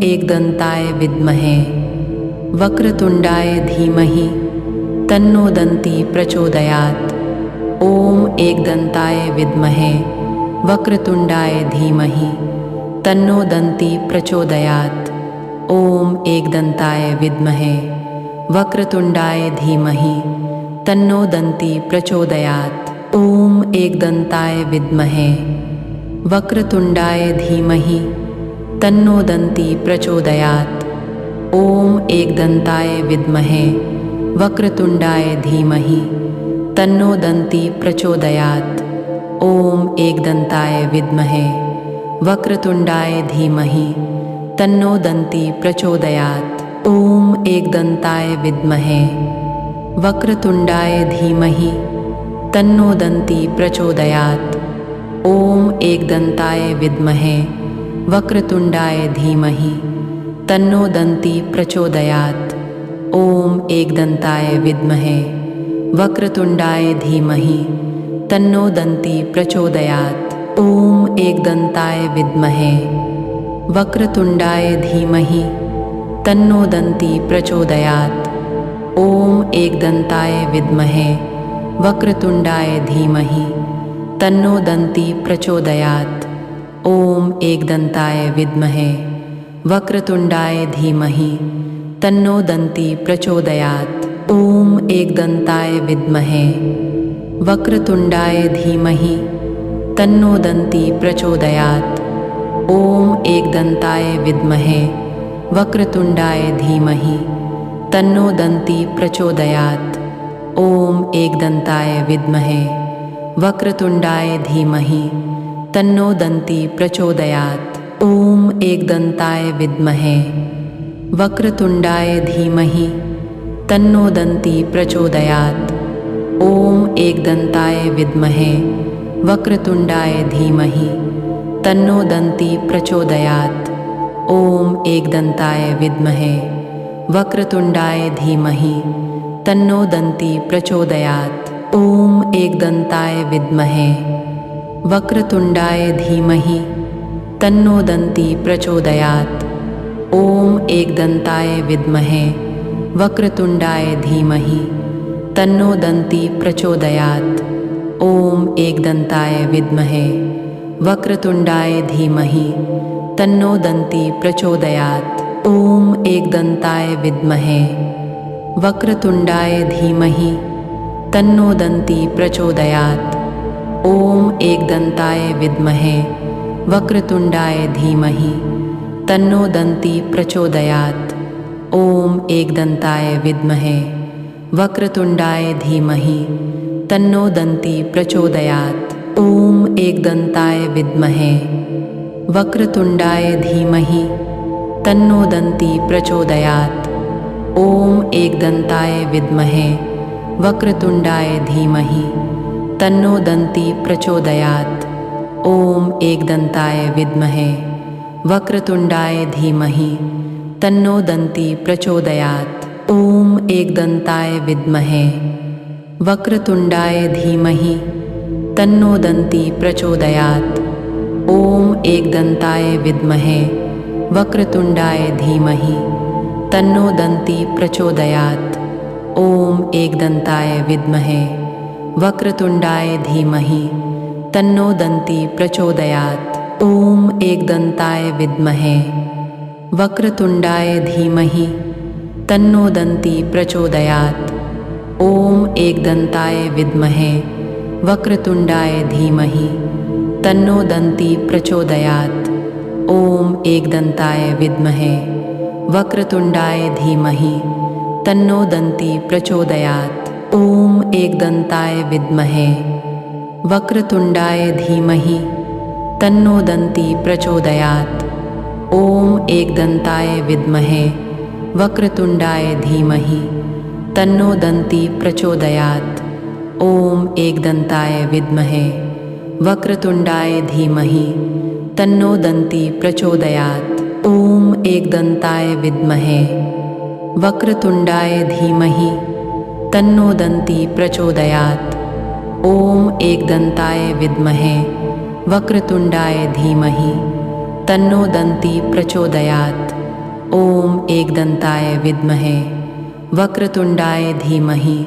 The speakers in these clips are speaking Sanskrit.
एकदन्ताय विद्महे वक्रतुण्डाय धीमहि तन्नो दन्ती प्रचोदयात्। ॐ एकदन्ताय विद्महे वक्रतुण्डाय धीमहि तन्नो दन्ती प्रचोदयात्। ॐ एकदन्ताय विद्महे वक्रतुण्डाय धीमहि तन्नो दन्ती प्रचोदयात्। ॐ एकदन्ताय विद्महे वक्रतुण्डाय धीमहि तन्नो दन्ती प्रचोदयात्। ॐ एकदन्ताय विद्महे वक्रतुण्डाय धीमहि तन्नो दन्ती प्रचोदयात्। ॐ एकदन्ताय विद्महे वक्रतुण्डाय धीमहि तन्नो दन्ती प्रचोदयात्। ॐ एकदन्ताय विद्महे वक्रतुण्डाय धीमहि तन्नो दन्ती प्रचोदयात्। ॐ एकदन्ताय विद्महे वक्रतुण्डाय धीमहि तन्नो दन्ती प्रचोदयात्। ॐ एकदन्ताय विद्महे वक्रतुण्डाय धीमहि तन्नो दन्ती प्रचोदयात्। ॐ एकदन्ताय विद्महे वक्रतुण्डाय धीमहि तन्नो दन्ती प्रचोदयात्। ॐ एकदन्ताय विद्महे वक्रतुण्डाय धीमहि तन्नो दन्ती प्रचोदयात्। ॐ एकदन्ताय विद्महे वक्रतुण्डाय धीमहि तन्नो दन्ती प्रचोदयात्। ॐ एकदन्ताय विद्महे वक्रतुण्डाय धीमहि तन्नो दन्ती प्रचोदयात्। ॐ एकदन्ताय विद्महे वक्रतुण्डाय धीमहि तन्नो दन्ती प्रचोदयात्। ॐ एकदन्ताय विद्महे वक्रतुण्डाय धीमहि तन्नो दन्ती प्रचोदयात्। ॐ एकदन्ताय विद्महे वक्रतुण्डाय धीमहि तन्नो दन्ती प्रचोदयात्। ॐ एकदन्ताय विद्महे वक्रतुण्डाय धीमहि तन्नो दन्ती प्रचोदयात्। ॐ एकदन्ताय विद्महे वक्रतुण्डाय धीमहि तन्नो दन्ती प्रचोदयात्। ॐ एकदन्ताय विद्महे वक्रतुण्डाय धीमहि तन्नो दन्ती प्रचोदयात्। ॐ एकदन्ताय विद्महे वक्रतुण्डाय धीमहि तन्नो दन्ती प्रचोदयात्। ॐ एकदन्ताय विद्महे वक्रतुण्डाय धीमहि तन्नो दन्ती प्रचोदयात्। ॐ एकदन्ताय विद्महे वक्रतुण्डाय धीमहि तन्नो दन्ती प्रचोदयात्। ॐ एकदन्ताय विद्महे वक्रतुण्डाय धीमहि तन्नो दन्ती प्रचोदयात्। ॐ एकदन्ताय विद्महे वक्रतुण्डाय धीमहि तन्नो दन्ती प्रचोदयात्। ॐ एकदन्ताय विद्महे वक्रतुण्डाय धीमहि तन्नो दन्ती प्रचोदयात्। ॐ एकदन्ताय विद्महे वक्रतुण्डाय धीमहि तन्नो दन्ती प्रचोदयात्। ॐ एकदन्ताय विद्महे वक्रतुण्डाय धीमहि तन्नो दन्ती प्रचोदयात्। ॐ एकदन्ताय विद्महे वक्रतुण्डाय धीमहि तन्नो दन्ती प्रचोदयात्। ॐ एकदन्ताय विद्महे वक्रतुण्डाय धीमहि तन्नो दन्ती प्रचोदयात्। ॐ एकदन्ताय विद्महे वक्रतुण्डाय धीमहि तन्नो दन्ती प्रचोदयात्। ॐ एकदन्ताय विद्महे वक्रतुण्डाय धीमहि तन्नो दन्ती प्रचोदयात्। ॐ एकदन्ताय विद्महे वक्रतुण्डाय धीमहि तन्नो दन्ती प्रचोदयात्। ॐ एकदन्ताय विद्महे वक्रतुण्डाय धीमहि तन्नो दन्ती प्रचोदयात्। ॐ एकदन्ताय विद्महे वक्रतुण्डाय धीमहि तन्नो दन्ती प्रचोदयात्। ॐ एकदन्ताय विद्महे वक्रतुण्डाय धीमहि तन्नो दन्ती प्रचोदयात्। ॐ एकदन्ताय विद्महे वक्रतुण्डाय धीमहि तन्नो दन्ती प्रचोदयात्। ॐ एकदन्ताय विद्महे वक्रतुण्डाय धीमहि तन्नो दन्ती प्रचोदयात्। ॐ एकदन्ताय विद्महे वक्रतुण्डाय धीमहि तन्नो दन्ती प्रचोदयात्। ॐ एकदन्ताय विद्महे वक्रतुण्डाय धीमहि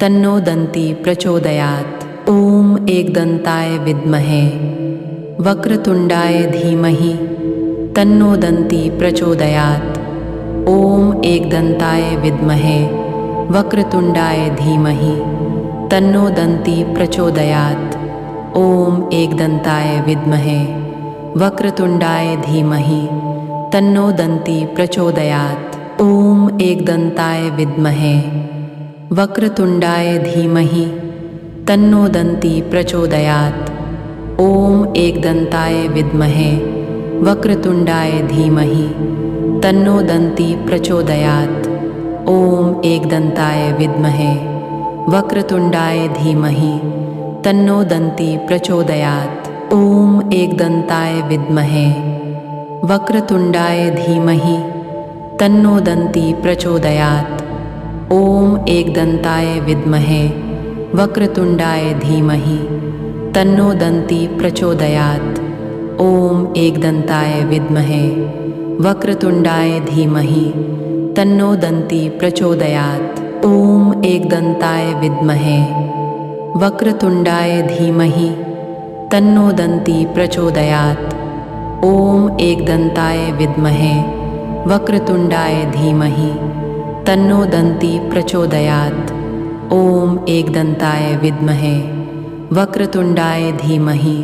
तन्नो दन्ती प्रचोदयात्। ॐ एकदन्ताय विद्महे वक्रतुण्डाय धीमहि तन्नो दन्ती प्रचोदयात्। ॐ एकदन्ताय विद्महे वक्रतुण्डाय धीमहि तन्नो दन्ती प्रचोदयात्। ॐ एकदन्ताय विद्महे वक्रतुण्डाय धीमहि तन्नो दन्ती प्रचोदयात्। ॐ एकदन्ताय विद्महे वक्रतुण्डाय धीमहि तन्नो दन्ती प्रचोदयात्। ॐ एकदन्ताय विद्महे वक्रतुण्डाय धीमहि तन्नो दन्ती प्रचोदयात्। ॐ एकदन्ताय विद्महे वक्रतुण्डाय धीमहि तन्नो दन्ती प्रचोदयात्। ॐ एकदन्ताय विद्महे वक्रतुण्डाय धीमहि तन्नो दन्ती प्रचोदयात्। ॐ एकदन्ताय विद्महे वक्रतुण्डाय धीमहि तन्नो दन्ती प्रचोदयात्। ॐ एकदन्ताय विद्महे वक्रतुण्डाय धीमहि तन्नो दन्ती प्रचोदयात्। ॐ एकदन्ताय विद्महे वक्रतुण्डाय धीमहि तन्नो दन्ती प्रचोदयात्। ॐ एकदन्ताय विद्महे वक्रतुण्डाय धीमहि तन्नो दन्ती प्रचोदयात्। ॐ एकदन्ताय विद्महे वक्रतुण्डाय धीमहि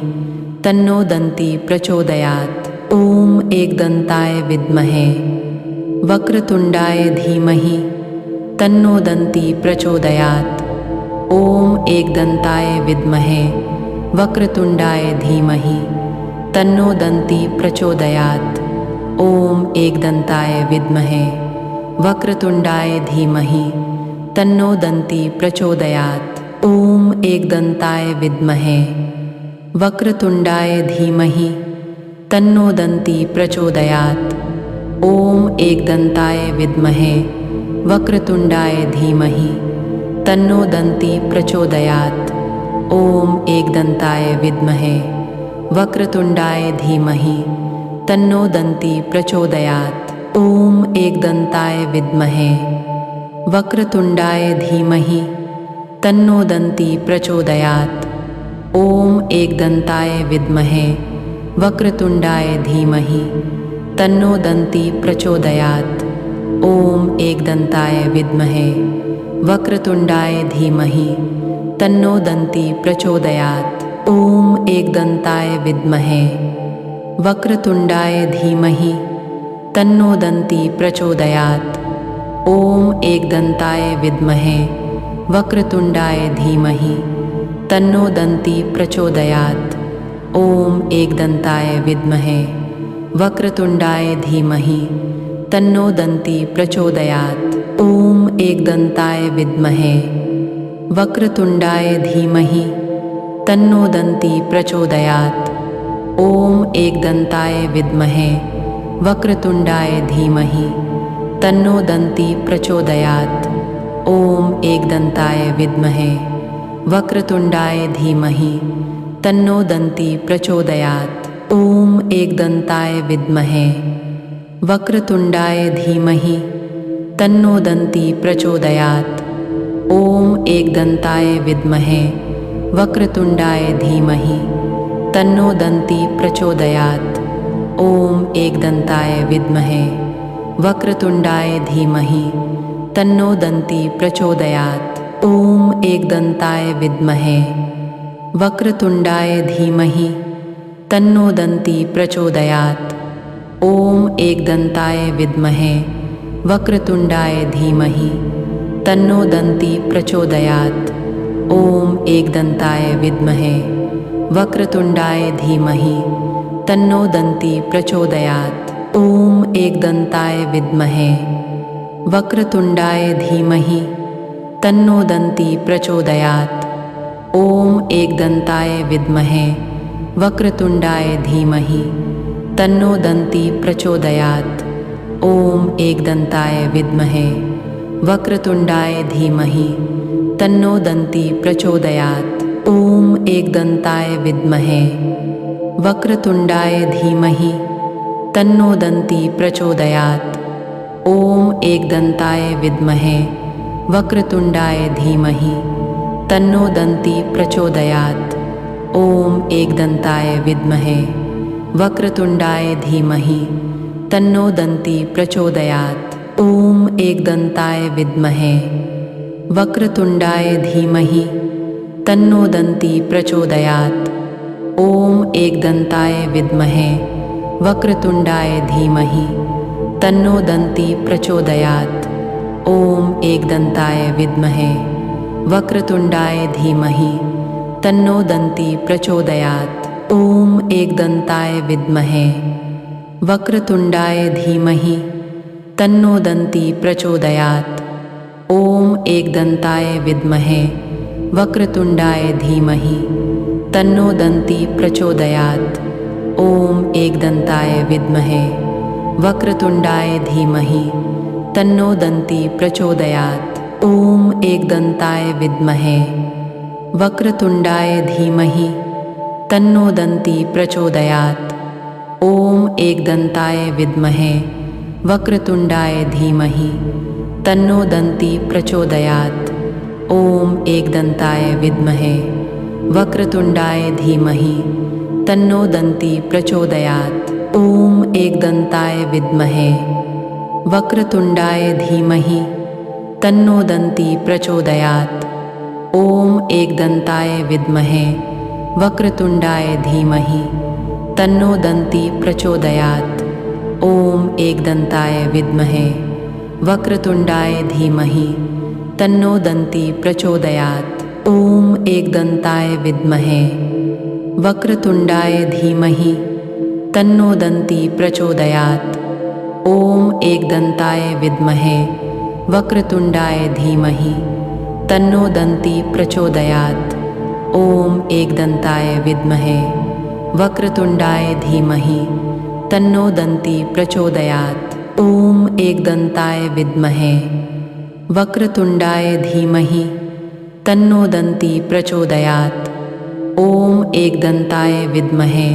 तन्नो दन्ती प्रचोदयात्। ॐ एकदन्ताय विद्महे वक्रतुण्डाय धीमहि तन्नो दन्ती प्रचोदयात्। ॐ एकदन्ताय विद्महे वक्रतुण्डाय धीमहि तन्नो दन्ती प्रचोदयात्। ॐ एकदन्ताय विद्महे वक्रतुण्डाय धीमहि तन्नो दन्ती प्रचोदयात्। ॐ एकदन्ताय विद्महे वक्रतुण्डाय धीमहि तन्नो दन्ती प्रचोदयात्। ॐ एकदन्ताय विद्महे वक्रतुण्डाय धीमहि तन्नो दन्ती प्रचोदयात्। ॐ एकदन्ताय विद्महे वक्रतुण्डाय धीमहि तन्नो दन्ती प्रचोदयात्। ॐ एकदन्ताय विद्महे वक्रतुण्डाय धीमहि तन्नो दन्ती प्रचोदयात्। ॐ एकदन्ताय विद्महे वक्रतुण्डाय धीमहि तन्नो दन्ती प्रचोदयात्। ॐ एकदन्ताय विद्महे वक्रतुण्डाय धीमहि तन्नो दन्ती प्रचोदयात्। ॐ एकदन्ताय विद्महे वक्रतुण्डाय धीमहि तन्नो दन्ती प्रचोदयात्। ॐ एकदन्ताय विद्महे वक्रतुण्डाय धीमहि तन्नो दन्ती प्रचोदयात्। ॐ एकदन्ताय विद्महे वक्रतुण्डाय धीमहि तन्नो दन्ती प्रचोदयात्। ॐ एकदन्ताय विद्महे वक्रतुण्डाय धीमहि तन्नो दन्ती प्रचोदयात्। ॐ एकदन्ताय विद्महे वक्रतुण्डाय धीमहि तन्नो दन्ती प्रचोदयात्। ॐ एकदन्ताय विद्महे वक्रतुण्डाय धीमहि तन्नो दन्ती प्रचोदयात्। ॐ एकदन्ताय विद्महे वक्रतुण्डाय धीमहि तन्नो दन्ती प्रचोदयात्। ॐ एकदन्ताय विद्महे वक्रतुण्डाय धीमहि तन्नो दन्ती प्रचोदयात्। ॐ एकदन्ताय विद्महे वक्रतुण्डाय धीमहि तन्नो दन्ती प्रचोदयात्। ॐ एकदन्ताय विद्महे वक्रतुण्डाय धीमहि तन्नो दन्ती प्रचोदयात्। ॐ एकदन्ताय विद्महे वक्रतुण्डाय धीमहि तन्नो दन्ती प्रचोदयात्। ॐ एकदन्ताय विद्महे वक्रतुण्डाय धीमहि तन्नो दन्ती प्रचोदयात्। ॐ एकदन्ताय विद्महे वक्रतुण्डाय धीमहि तन्नो दन्ती प्रचोदयात्। ॐ एकदन्ताय विद्महे वक्रतुण्डाय धीमहि तन्नो दन्ती प्रचोदयात्। ॐ एकदन्ताय विद्महे वक्रतुण्डाय धीमहि तन्नो दन्ती प्रचोदयात्। ॐ एकदन्ताय विद्महे वक्रतुण्डाय धीमहि तन्नो दन्ती प्रचोदयात्। ॐ एकदन्ताय विद्महे वक्रतुण्डाय धीमहि तन्नो दन्ती प्रचोदयात्। ॐ एकदन्ताय विद्महे वक्रतुण्डाय धीमहि तन्नो दन्ती प्रचोदयात्। ॐ एकदन्ताय विद्महे वक्रतुण्डाय धीमहि तन्नो दन्ती प्रचोदयात्। ॐ एकदन्ताय विद्महे वक्रतुण्डाय धीमहि तन्नो दन्ती प्रचोदयात्। ॐ एकदन्ताय विद्महे वक्रतुण्डाय धीमहि तन्नो दन्ती प्रचोदयात्। ॐ एकदन्ताय विद्महे वक्रतुण्डाय धीमहि तन्नो दन्ती प्रचोदयात्। ॐ एकदन्ताय विद्महे वक्रतुण्डाय धीमहि तन्नो दन्ती प्रचोदयात्। ॐ एकदन्ताय विद्महे वक्रतुण्डाय धीमहि तन्नो दन्ती प्रचोदयात्। ॐ एकदन्ताय विद्महे वक्रतुण्डाय धीमहि तन्नो दन्ती प्रचोदयात्। ॐ एकदन्ताय विद्महे वक्रतुण्डाय धीमहि तन्नो दन्ती प्रचोदयात्। ॐ एकदन्ताय विद्महे वक्रतुण्डाय धीमहि तन्नो दन्ती प्रचोदयात्। ॐ एकदन्ताय विद्महे वक्रतुण्डाय धीमहि तन्नो दन्ती प्रचोदयात्। ॐ एकदन्ताय विद्महे वक्रतुण्डाय धीमहि तन्नो दन्ती प्रचोदयात्। ॐ एकदन्ताय विद्महे वक्रतुण्डाय धीमहि तन्नो दन्ती प्रचोदयात्। ॐ एकदन्ताय विद्महे वक्रतुण्डाय धीमहि तन्नो दन्ती प्रचोदयात्। ॐ एकदन्ताय विद्महे वक्रतुण्डाय धीमहि तन्नो दन्ती प्रचोदयात्। ॐ एकदन्ताय विद्महे वक्रतुण्डाय धीमहि तन्नो दन्ती प्रचोदयात्। ॐ एकदन्ताय विद्महे वक्रतुण्डाय धीमहि तन्नो दन्ती प्रचोदयात्। ॐ एकदन्ताय विद्महे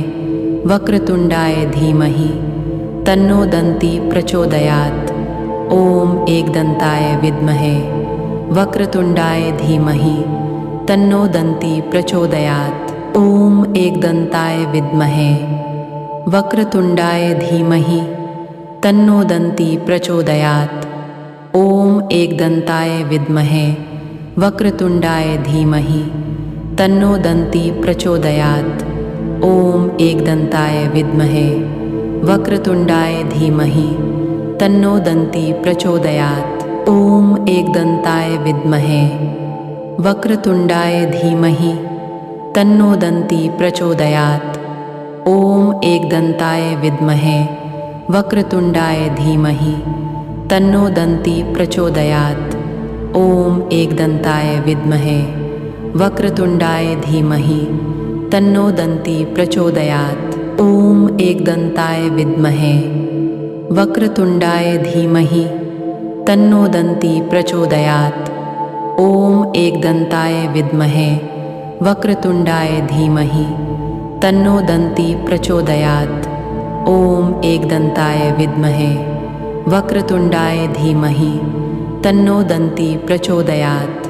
वक्रतुण्डाय धीमहि तन्नो दन्ती प्रचोदयात्। ॐ एकदन्ताय विद्महे वक्रतुण्डाय धीमहि तन्नो दन्ती प्रचोदयात्। ॐ एकदन्ताय विद्महे वक्रतुण्डाय धीमहि तन्नो दन्ती प्रचोदयात्। ॐ एकदन्ताय विद्महे वक्रतुण्डाय धीमहि तन्नो दन्ती प्रचोदयात्। ॐ एकदन्ताय विद्महे वक्रतुण्डाय धीमहि तन्नो दन्ती प्रचोदयात्। ॐ एकदन्ताय विद्महे वक्रतुण्डाय धीमहि तन्नो दन्ती प्रचोदयात्। ॐ एकदन्ताय विद्महे वक्रतुण्डाय धीमहि तन्नो दन्ती प्रचोदयात्। ॐ एकदन्ताय विद्महे वक्रतुण्डाय धीमहि तन्नो दन्ती प्रचोदयात्। ॐ एकदन्ताय विद्महे वक्रतुण्डाय धीमहि तन्नो दन्ती प्रचोदयात्। ॐ एकदन्ताय विद्महे वक्रतुण्डाय धीमहि तन्नो दन्ती प्रचोदयात्। ॐ एकदन्ताय विद्महे वक्रतुण्डाय धीमहि तन्नो दन्ती प्रचोदयात्।